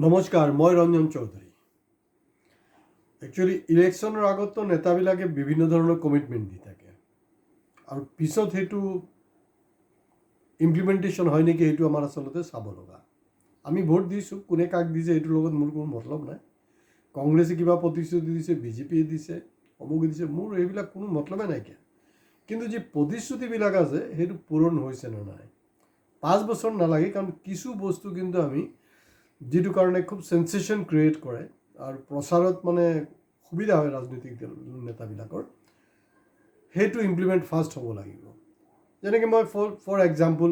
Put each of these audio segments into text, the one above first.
নমস্কাৰ, মই ৰঞ্জন চৌধুৰী। একচুৱেলি ইলেকশ্যনৰ আগতো নেতাবিলাকে বিভিন্ন ধৰণৰ কমিটমেণ্ট দি থাকে আৰু পিছত সেইটো ইমপ্লিমেণ্টেশ্যন হয় নেকি সেইটো আমাৰ আচলতে চাব লগা। আমি ভোট দিছোঁ, কোনে কাক দিছে সেইটোৰ লগত মোৰ কোনো মতলব নাই। কংগ্ৰেছে কিবা প্ৰতিশ্ৰুতি দিছে, বিজেপিয়ে দিছে, অমুকে দিছে, মোৰ এইবিলাক কোনো মতলবে নাইকিয়া। কিন্তু যি প্ৰতিশ্ৰুতিবিলাক আছে সেইটো পূৰণ হৈছে নে নাই 5 বছৰ নালাগে, কাৰণ কিছু বস্তু কিন্তু আমি যিটো কাৰণে খুব চেনচেশ্যন ক্ৰিয়েট কৰে আৰু প্ৰচাৰত মানে সুবিধা হয় ৰাজনৈতিক নেতাবিলাকৰ, সেইটো ইমপ্লিমেণ্ট ফাৰ্ষ্ট হ'ব লাগিব। যেনেকৈ মই ফৰ এক্সাম্পল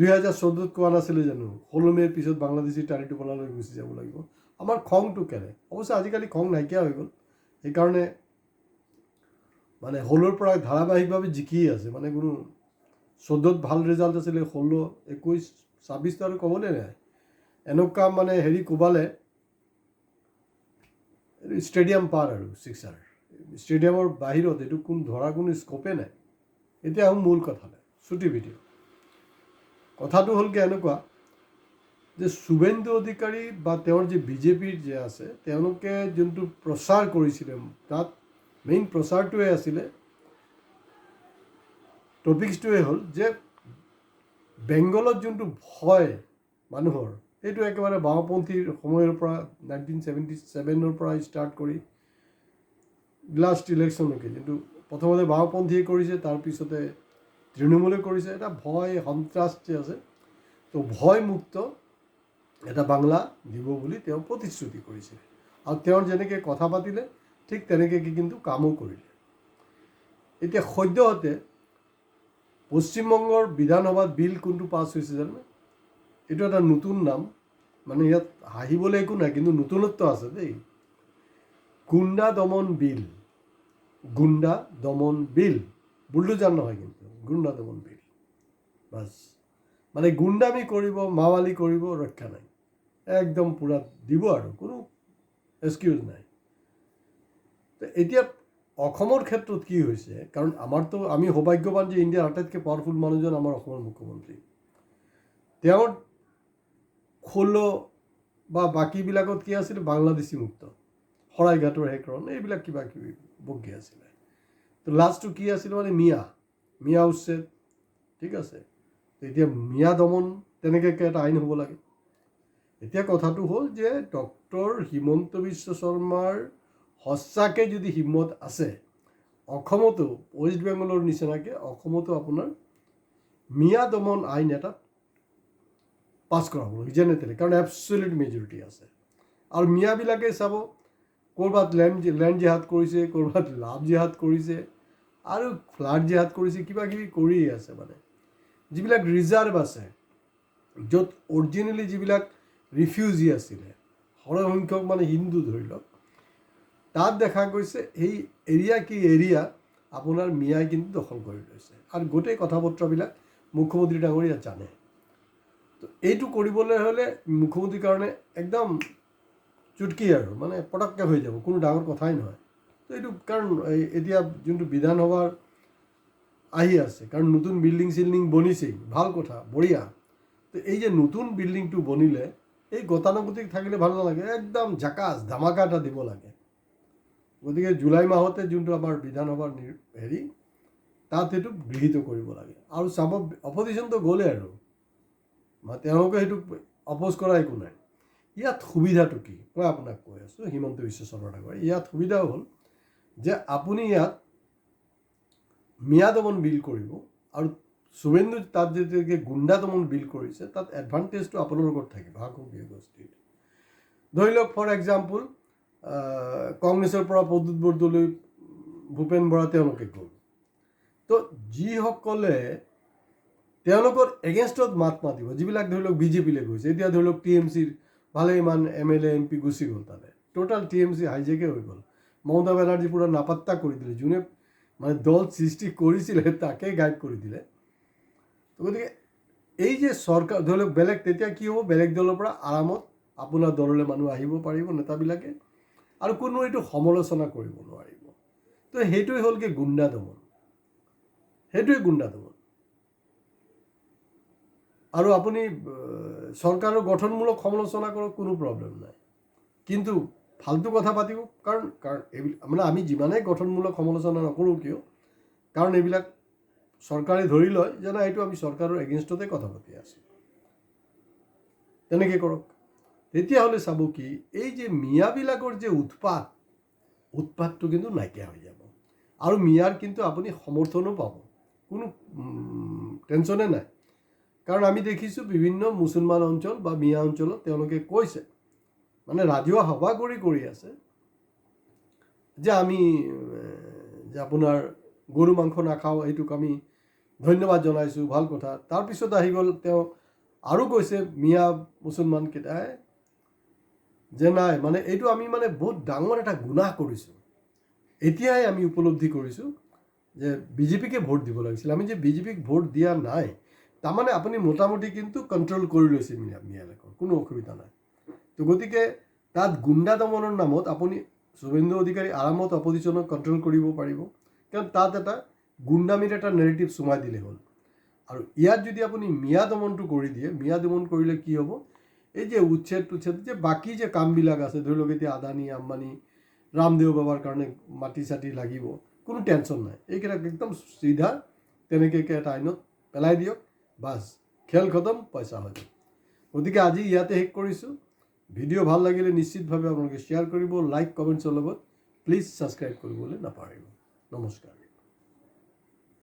2014 কোৱা নাছিলে জানো 16 মে'ৰ পিছত বাংলাদেশী টাৰিটোপলালৈ গুচি যাব লাগিব। আমাৰ খংটো কেনে, অৱশ্যে আজিকালি খং নাইকিয়া হৈ গ'ল, সেইকাৰণে মানে 16ৰ পৰা ধাৰাবাহিকভাৱে জিকিয়ে আছে। মানে কোনো 14ত ভাল ৰিজাল্ট আছিলে, 16, 21, 26 আৰু ক'বলৈ নাই। এনেকুৱা মানে কোবালে ষ্টেডিয়াম পাৰ আৰু ছিক্সাৰ, ষ্টেডিয়ামৰ বাহিৰত এইটো ধৰা কোনো স্ক'পে নাই। এতিয়া আহোঁ মূল কথালৈ, চুটি ভিডিঅ'। কথাটো হ'ল কি এনেকুৱা যে শুভেন্দু অধিকাৰী বা তেওঁৰ যি বিজেপিৰ যে আছে, তেওঁলোকে যোনটো প্ৰচাৰ কৰিছিলে, তাত মেইন প্ৰচাৰটোৱে আছিলে, টপিকছটোৱে হ'ল যে বেংগলত যোনটো ভয় মানুহৰ, সেইটো একেবাৰে বাওঁপন্থীৰ সময়ৰ পৰা 1977ৰ পৰা ষ্টাৰ্ট কৰি লাষ্ট ইলেকশ্যনলৈকে, কিন্তু প্ৰথমতে বাওঁপন্থীয়ে কৰিছে, তাৰপিছতে তৃণমূলে কৰিছে। এটা ভয় সন্ত্ৰাস যে আছে, তো ভয়মুক্ত এটা বাংলা দিব বুলি তেওঁ প্ৰতিশ্ৰুতি কৰিছিলে আৰু তেওঁৰ যেনেকৈ কথা পাতিলে ঠিক তেনেকৈ কিন্তু কামো কৰিলে। এতিয়া সদ্যহতে পশ্চিমবংগৰ বিধানসভাত বিল কোনটো পাছ হৈছে জানে? এইটো এটা নতুন নাম, মানে ইয়াত হাঁহিবলৈ একো নাই, কিন্তু নতুনত্ব আছে দেই। গুণ্ডা দমন বিল। গুণ্ডা দমন বিল, বুলডোজাৰ নহয় কিন্তু, গুণ্ডা দমন বিল। বাছ, মানে গুণ্ডামি কৰিব, মাৱালী কৰিব, ৰক্ষা নাই, একদম পূৰা দিব আৰু কোনো এক্সকিউজ নাই। তো এতিয়া অসমৰ ক্ষেত্ৰত কি হৈছে, কাৰণ আমি সৌভাগ্যৱান যে ইণ্ডিয়াৰ আটাইতকৈ পাৱাৰফুল মানুহজন আমাৰ অসমৰ মুখ্যমন্ত্ৰী। তেওঁৰ 16 বা বাকীবিলাকত কি আছিলে, বাংলাদেশী মুক্ত, শৰাইঘাটৰ হেকৰণ, এইবিলাক কিবা কিবি বকি আছিলে। তো লাষ্টটো কি আছিলে, মানে মিয়া উচ্ছেদ, ঠিক আছে। এতিয়া মিয়া দমন তেনেকৈ এটা আইন হ'ব লাগে। এতিয়া কথাটো হ'ল যে ডক্টৰ হিমন্ত বিশ্ব শৰ্মাৰ সঁচাকৈ যদি হিম্মত আছে, অসমতো ৱেষ্ট বেংগলৰ নিচিনাকৈ অসমতো আপোনাৰ মিয়া দমন আইন এটা পাছ কৰাব লাগে জেনেৰেলি, কাৰণ এবছলিউট মেজৰিটি আছে। আৰু মিয়াবিলাকে চাব, ক'ৰবাত লেণ্ড জিহাদ কৰিছে, ক'ৰবাত লাভ জিহাদ কৰিছে, আৰু ফ্লাড জিহাদ কৰিছে, কিবা কিবি কৰিয়ে আছে। মানে যিবিলাক ৰিজাৰ্ভ আছে, য'ত অৰিজিনেলি যিবিলাক ৰিফিউজি আছিলে, সৰহসংখ্যক মানে হিন্দু ধৰি লওক, তাত দেখা গৈছে এই এৰিয়া আপোনাৰ মিয়াই কিন্তু দখল কৰি লৈছে, আৰু গোটেই কথা বতৰাবিলাক মুখ্যমন্ত্ৰী ডাঙৰীয়া জানে। তো এইটো কৰিবলৈ হ'লে মুখ্যমন্ত্ৰীৰ কাৰণে একদম চুটকি আৰু মানে পটককৈ হৈ যাব, কোনো ডাঙৰ কথাই নহয়। তো এইটো কাৰণ এতিয়া যোনটো বিধানসভাৰ আহি আছে, কাৰণ নতুন বিল্ডিং বনিছেই, ভাল কথা, বঢ়িয়া। তো এই যে নতুন বিল্ডিংটো বনিলে, এই গতানুগতিক থাকিলে ভাল নালাগে, একদম জাকাজ ধামাকা এটা দিব লাগে। গতিকে জুলাই মাহতে যোনটো আমাৰ বিধানসভাৰ তাত সেইটো গৃহীত কৰিব লাগে। আৰু চাব, অপজিশ্যনটো গ'লে আৰু তেওঁলোকে সেইটো অপ'জ কৰা একো নাই। ইয়াত সুবিধাটো কি, মই আপোনাক কৈ আছোঁ, হিমন্ত বিশ্ব শৰ্মা ডাঙৰীয়া, ইয়াত সুবিধাও হ'ল যে আপুনি ইয়াত মিয়া দমন বিল কৰিব, আৰু শুভেন্দু তাত যেতিয়া গুণ্ডা দমন বিল কৰিছে, তাত এডভান্টেজটো আপোনাৰ লগত থাকিব, শাসকীয় গোষ্ঠীৰ। ধৰি লওক ফৰ এক্সাম্পল, কংগ্ৰেছৰ পৰা প্ৰদ্যুৎ বৰদলৈ, ভূপেন বৰা তেওঁলোকে গ'ল। তো যিসকলে তেওঁলোকৰ এগেইনষ্টত মাত মাতিব, যিবিলাক ধৰি লওক বিজেপিলৈ গৈছে, এতিয়া ধৰি লওক TMCৰ ভালেমান MLA MP গুচি গ'ল তালৈ, টোটাল TMC হাইজেকে হৈ গ'ল। মমতা বেনাৰ্জী পূৰা নাপাত্তা কৰি দিলে, যোনে মানে দল সৃষ্টি কৰিছিলে তাকে গাইড কৰি দিলে। গতিকে এই যে চৰকাৰ ধৰি লওক বেলেগ, তেতিয়া কি হ'ব, বেলেগ দলৰ পৰা আৰামত আপোনাৰ দললৈ মানুহ আহিব পাৰিব নেতাবিলাকে, আৰু কোনো এইটো সমালোচনা কৰিব নোৱাৰিব। তো সেইটোৱে হ'ল কি গুণ্ডা দমন, সেইটোৱে গুণ্ডা দমন। আৰু আপুনি চৰকাৰৰ গঠনমূলক সমালোচনা কৰক, কোনো প্ৰব্লেম নাই, কিন্তু ফাল্টু কথা পাতিব, কাৰণ এইবিলাক মানে আমি যিমানেই গঠনমূলক সমালোচনা নকৰোঁ কিয়, কাৰণ এইবিলাক চৰকাৰে ধৰি লয় যে না এইটো আমি চৰকাৰৰ এগেইনষ্টতে কথা পাতি আছোঁ, তেনেকৈ কৰক। তেতিয়াহ'লে চাব কি এই যে মিয়াবিলাকৰ যে উৎপাতটো কিন্তু নাইকিয়া হৈ যাব, আৰু মিয়াৰ কিন্তু আপুনি সমৰ্থনো পাব, কোনো টেনশ্যনে নাই। কাৰণ আমি দেখিছোঁ বিভিন্ন মুছলমান অঞ্চল বা মিয়া অঞ্চলত তেওঁলোকে কৈছে, মানে ৰাজহুৱা সভা কৰি আছে যে আমি যে আপোনাৰ গৰু মাংস নাখাওঁ, এইটোক আমি ধন্যবাদ জনাইছোঁ, ভাল কথা। তাৰপিছত আহি গ'ল তেওঁ আৰু কৈছে মিয়া মুছলমানকেইটাই যে নাই, মানে এইটো আমি মানে বহুত ডাঙৰ এটা গুনাহ কৰিছোঁ, এতিয়াই আমি উপলব্ধি কৰিছোঁ যে বিজেপিকে ভোট দিব লাগিছিল, আমি যে বিজেপিক ভোট দিয়া নাই, তাৰমানে আপুনি মোটামুটি কিন্তু কণ্ট্ৰল কৰি লৈছে মিয়াবিলাকৰ, কোনো অসুবিধা নাই। তো গতিকে তাত গুণ্ডা দমনৰ নামত আপুনি শুভেন্দু অধিকাৰী আৰামত অপজিশ্যনক কণ্ট্ৰল কৰিব পাৰিব, কাৰণ তাত এটা গুণ্ডামিৰ এটা নেৰেটিভ সোমাই দিলে হ'ল। আৰু ইয়াত যদি আপুনি মিয়া দমনটো কৰি দিয়ে, মিয়া দমন কৰিলে কি হ'ব, এই যে উচ্ছেদ যে বাকী যে কামবিলাক আছে, ধৰি লওক এতিয়া আদানী আম্বানী ৰামদেৱ বাবাৰ কাৰণে মাটি চাটি লাগিব, কোনো টেনশ্যন নাই, এইকেইটাক একদম চিধা তেনেকৈ এটা আইনত পেলাই দিয়ক, বাছ খেল খতম, পইচা হৈ যাব। গতিকে আজি ইয়াতে শেষ কৰিছোঁ। ভিডিঅ' ভাল লাগিলে নিশ্চিতভাৱে আপোনালোকে শ্বেয়াৰ কৰিব, লাইক কমেণ্টছৰ লগত প্লিজ ছাবস্ক্ৰাইব কৰিবলৈ নাপাহৰিব। নমস্কাৰ।